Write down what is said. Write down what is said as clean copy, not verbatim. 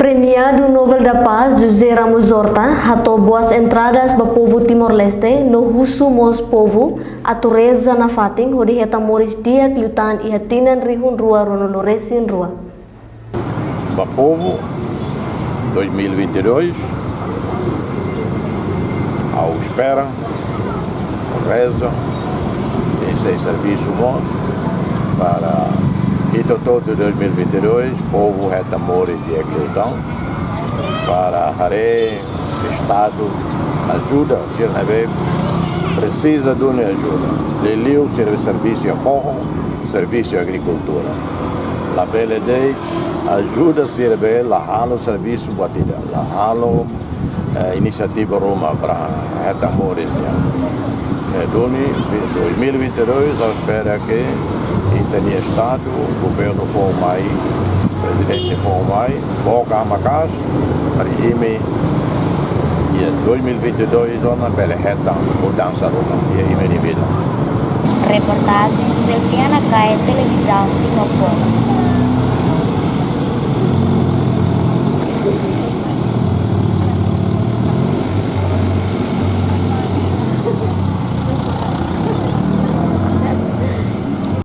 Premiado Nobel da Paz José Ramos Horta hatou boas entradas para o povo Timor-Leste no russo mos povo a tureza na fating onde heta moris dia klutan e hatinan rihun rua ronoloresin rua. Para o povo 2022 ao espera, reza, esse serviço bom para Ito todo 2022, povo reta mori de Eglutão para Hare, Estado, ajuda, se precisa de uma ajuda. Leliu serve serviço a forro, serviço a agricultura. La Belle Day ajuda serve la halo serviço batida, la halo iniciativa Roma para reta mori. Doni 2022 eu espero que tenha Estado, o governo formai, o presidente formai, boca a macas, regime e 2022 ona pela reta mudança Roma e a vida. Reportagem Selfiana Caia Televisão Timor.